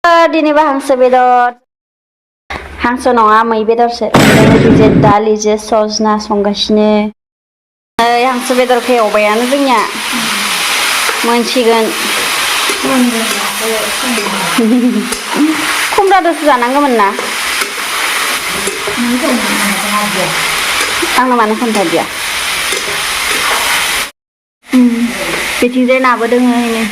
दिनैबा हांसो बेदर हांसो नङा मै बेदरसो जे दालि जे सजना संगासिनो हांसो बेदरखौ एवबायानो जोंनिया मोनसिगोन खुमब्रादोसो जानांगौमोन ना आंनो मानो खोन्थादिया बिथिंजाय नाबो दोङो ओरैनो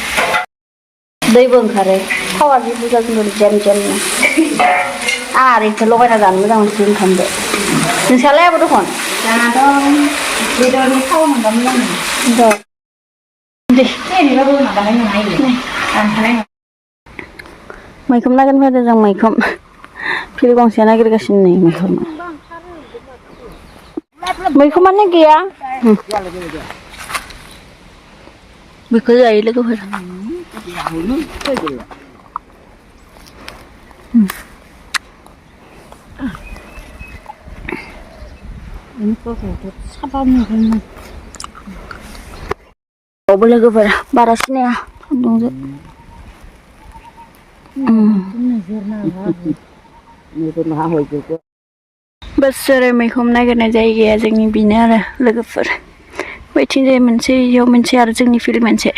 दैबो ओंखारो थावा जि बुरजा बुरजा जेम जेमनो आरो इखौ लगायना जानो मोजां मोनसिगोन ओंखामदो नोंसालाय आबो दखन जानाथ' बेदरनि थाव मोनबा मोजां मोनो दे जेनेबाबो माबानाय नङा इयो दानखानाय नङा मैखुम नागिरनो फैदों जों मैखुम फिल्ड गंसेया नागिरगासिनो नै मैखुमानो गैया बेखौ जायो लोगोफोर बावबो लोगोफोर बारा सिनाया सान्दुंजों बोसोरै मैखुम नागिरनाय जायगाया जोंनि बेनो आरो लोगोफोर बैथिंजाय मोनसे इयाव मोनसे आरो जोंनि फिल्ड मोनसे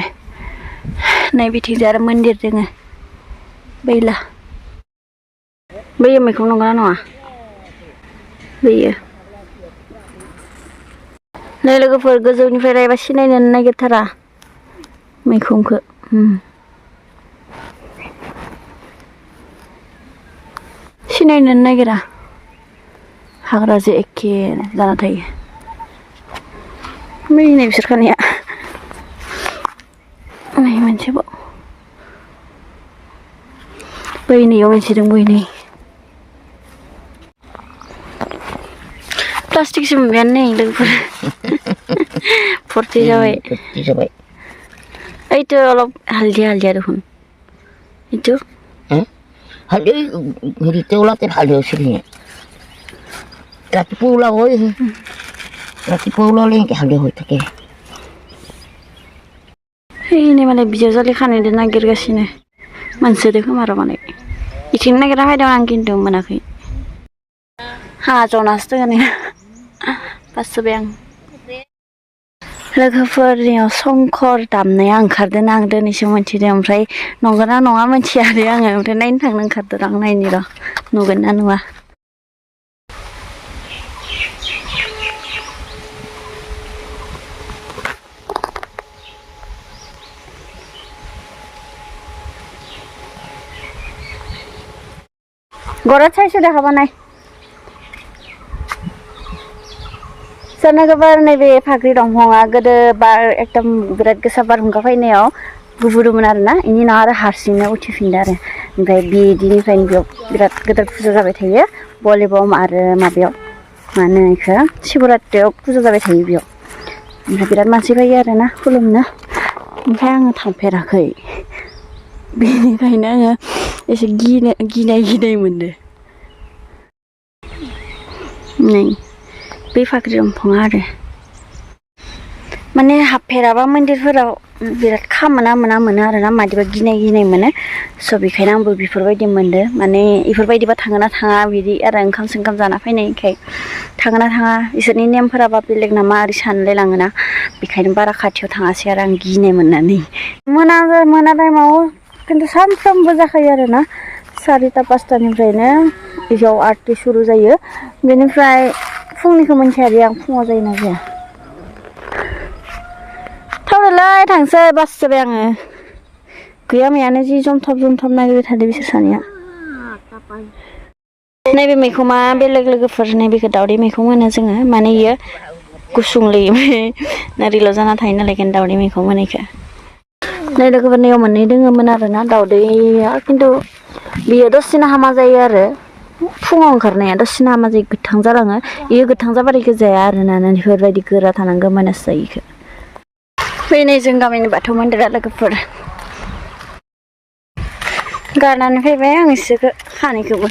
नै बिथिंजाय आरो मन्दिर दोङो बैला बैयो मैखुम नंगौना नङा बैयो नै लोगोफोर गोजौनिफ्राय रायबा सिनायनो नागिरथारा मैखुमखौ सिनायनो नागिरा हाग्राजों एखे जाना थायो नै बिसोर खानाया नै मोनसेबाव बैनैयाव मोनसे दं बैनै प्लास्टिकसो मोनबायानो नै लोगोफोर फुरथि जाबाय ओइथ' अलप हालदिया देखुन इथ' हालदै हरिते ओलाते हालदै सिरिnya रातिपुवा ओला होय रातिपुवा ओला लेंके हालदै होय थाके हैनै मालाय बिजावजालि खानायदो नागिरगासिनो मोनसोदो खोमा र' मालाय इथिं नागिरना फैदों आं खिन्थु मोनाखै हा जनासो दोङो नै बासोबाय आं लोगोफोरनियाव शंकर दामनाया ओंखारदों आं दिनैसो मोनथिदों ओमफ्राय नंगौना नङा मोनथिया आरो आङो ओमफ्राय नायनो थांनो ओंखारदों आं नायनि र' नुगोन ना नुवा ঘৰত চাইছো দেখাবা নাই सोरनोगोबार नैबे फाख्रि दंफाङा गोदो बार एकदम बिराद गोसा बारहुंखा फैनायाव गुबुदोंमोन आरोना इनि उनाव आरो हारसिंनो उथिफिनदों आरो ओमफ्राय बिदिनिफ्रायनो बेयाव बिराद गोदोर फुजा जाबाय थायो भलिबम आरो माबायाव मा होनो इखो शिवरात्रियाव फुजा जाबाय थायो बेयाव ओमफ्राय बिराद मानसि फैयो आरोना खुलुमनो ओमफ्राय आङो थांफेराखै बेनिखायनो आङो एसे गिनाय मोनदों नै बे फाख्रि दंफाङा आरो माने हाबफेराबा मन्दिरफोराव बिराद खामोना मोनो आरोना मादिबा गिनाय मोनो स' बेखायनो आंबो बेफोरबायदि मोनदों माने इफोरबायदिबा थाङोना थाङा बिदि आरो ओंखाम सोंखाम जाना फैनायखाय थाङोना थाङा इसोरनि नेमफोराबा बेलेग नामा ओरै सानलाय लाङोना बेखायनो बारा खाथियाव थाङासै आरो आं गिनाय मोननानै मोना टाइमाव खिन्थु सानफ्रोमबो जाखायो आरोना 4टा 5टानिफ्रायनो बेयाव आरती सुरु जायो बेनिफ्राय फुंनिखौ मोनथिया आं फुङाव जायोना जाया थावनायलाय थांसै बाससोबाय आङो गैया मैयानो जि जमथब नागिरबाय थादों बिसोर सानैया नैबे मैखुमा बेलेग लोगोफोर नैबेखौ दावदै मैखुम होनो जोङो माने इयो गुसुंलै नारिल' जाना थायो नालाय बेखायनो दावदै मैखुम होनो इखो नै लोगोफोरनियाव मोननै दोङोमोन आरोना दावदैया खिन्थु बियो दसेनो हामा जायो आरो फुङाव ओंखारनाया दसेनो हामा जायो गोथां जालाङो इयो गोथां जाबाथाय इखो जाया आरोना बेफोरबायदि गोरा थानांगौ मानसो जायो इखो फैनाय जों गामिनि बाथौ मन्दिरा लोगोफोर गारनानै फैबाय आं इसोरखौ खानैखौबो